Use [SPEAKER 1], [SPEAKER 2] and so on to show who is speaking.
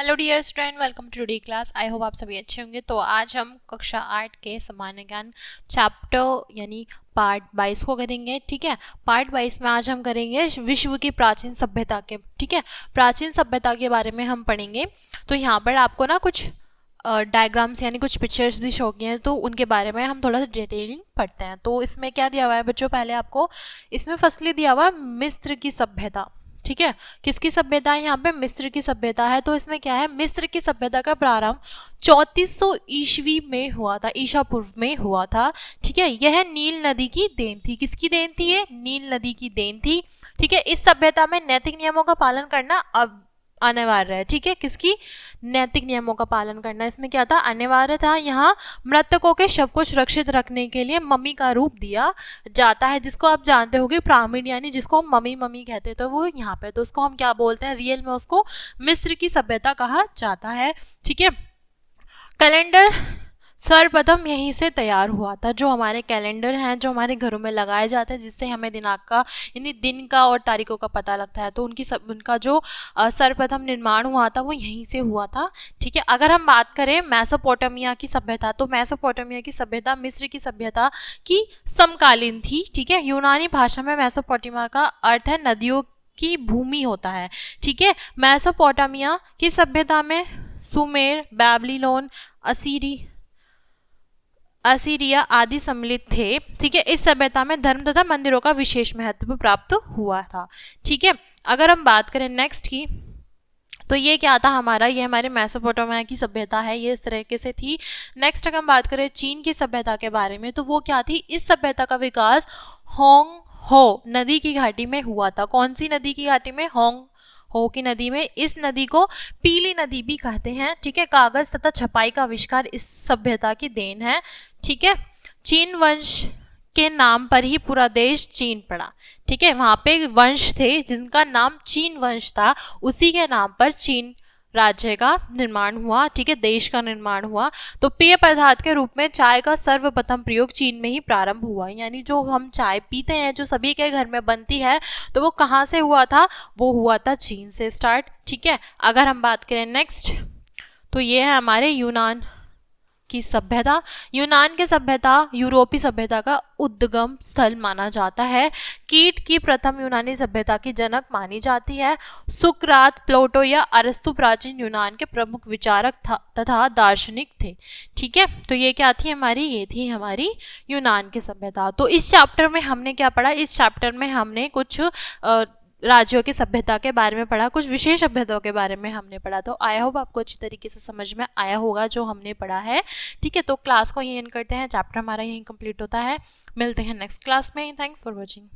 [SPEAKER 1] Hello dear student, welcome to today class. I hope आप सभी अच्छे होंगे। तो आज हम कक्षा 8 के सामान्य ज्ञान चैप्टर यानी पार्ट 22 को करेंगे। ठीक है, पार्ट 22 में आज हम करेंगे विश्व की प्राचीन सभ्यता के, ठीक है, प्राचीन सभ्यता के बारे में हम पढ़ेंगे। तो यहाँ पर आपको ना कुछ डायग्राम्स यानी कुछ पिक्चर्स भी शो किए हैं, तो उनके बारे में हम थोड़ा सा डिटेलिंग पढ़ते हैं। तो इसमें क्या दिया हुआ है बच्चों, पहले आपको इसमें फर्स्टली दिया हुआ है मिस्र की सभ्यता। ठीक है, किसकी सभ्यता है यहाँ पे? मिस्र की सभ्यता है। तो इसमें क्या है, मिस्र की सभ्यता का प्रारंभ 3400 ईस्वी में हुआ था, ईसा पूर्व में हुआ था। ठीक है, यह नील नदी की देन थी। किसकी देन थी? ये नील नदी की देन थी। ठीक है, इस सभ्यता में नैतिक नियमों का पालन करना अब अनिवार्य है। ठीक है, किसकी? नैतिक नियमों का पालन करना इसमें क्या था? अनिवार्य था। यहाँ मृतकों के शव को सुरक्षित रखने के लिए मम्मी का रूप दिया जाता है, जिसको आप जानते होंगे पिरामिड, यानी जिसको हम मम्मी मम्मी कहते हैं। तो वो यहाँ पे, तो उसको हम क्या बोलते हैं? रियल में उसको मिस्र की सभ्यता कहा जाता है। ठीक है, कैलेंडर सर्वप्रथम यहीं से तैयार हुआ था। जो हमारे कैलेंडर हैं, जो हमारे घरों में लगाए जाते हैं, जिससे हमें दिनांक का यानी दिन का और तारीखों का पता लगता है, तो उनका जो सर्वप्रथम निर्माण हुआ था वो यहीं से हुआ था। ठीक है, अगर हम बात करें मेसोपोटामिया की सभ्यता, तो मेसोपोटामिया की सभ्यता मिस्र की सभ्यता की समकालीन थी। ठीक है, यूनानी भाषा में मेसोपोटामिया का अर्थ है नदियों की भूमि होता है। ठीक है, मेसोपोटामिया की सभ्यता में सुमेर, बैबीलोन, असीरिया आदि सम्मिलित थे। ठीक है, इस सभ्यता में धर्म तथा मंदिरों का विशेष महत्व प्राप्त हुआ था। ठीक है, अगर हम बात करें नेक्स्ट की, तो ये क्या था हमारा? ये हमारे मेसोपोटामिया की सभ्यता है, ये इस तरीके से थी। नेक्स्ट अगर हम बात करें चीन की सभ्यता के बारे में, तो वो क्या थी? इस सभ्यता का विकास होंग हो नदी की घाटी में हुआ था। कौन सी नदी की घाटी में? होंग हो की नदी में। इस नदी को पीली नदी भी कहते हैं। ठीक है, कागज तथा छपाई का आविष्कार इस सभ्यता की देन है। ठीक है, चीन वंश के नाम पर ही पूरा देश चीन पड़ा। ठीक है, वहां पे वंश थे जिनका नाम चीन वंश था, उसी के नाम पर चीन राज्य का निर्माण हुआ। ठीक है, देश का निर्माण हुआ। तो पेय पदार्थ के रूप में चाय का सर्वप्रथम प्रयोग चीन में ही प्रारंभ हुआ। यानी जो हम चाय पीते हैं, जो सभी के घर में बनती है, तो वो कहाँ से हुआ था? वो हुआ था चीन से स्टार्ट। ठीक है, अगर हम बात करें नेक्स्ट, तो ये है हमारे यूनान की सभ्यता। यूनान की सभ्यता यूरोपीय सभ्यता का उद्गम स्थल माना जाता है। कीट की प्रथम यूनानी सभ्यता की जनक मानी जाती है। सुकरात, प्लेटो या अरस्तु प्राचीन यूनान के प्रमुख विचारक तथा दार्शनिक थे। ठीक है, तो ये क्या थी हमारी? ये थी हमारी यूनान की सभ्यता। तो इस चैप्टर में हमने क्या पढ़ा? इस चैप्टर में हमने कुछ राज्यों की सभ्यता के बारे में पढ़ा, कुछ विशेष सभ्यताओं के बारे में हमने पढ़ा। तो आई होप आपको अच्छी तरीके से समझ में आया होगा जो हमने पढ़ा है। ठीक है, तो क्लास को यहीं एंड करते हैं, चैप्टर हमारा यहीं कंप्लीट होता है। मिलते हैं नेक्स्ट क्लास में। Thanks for watching.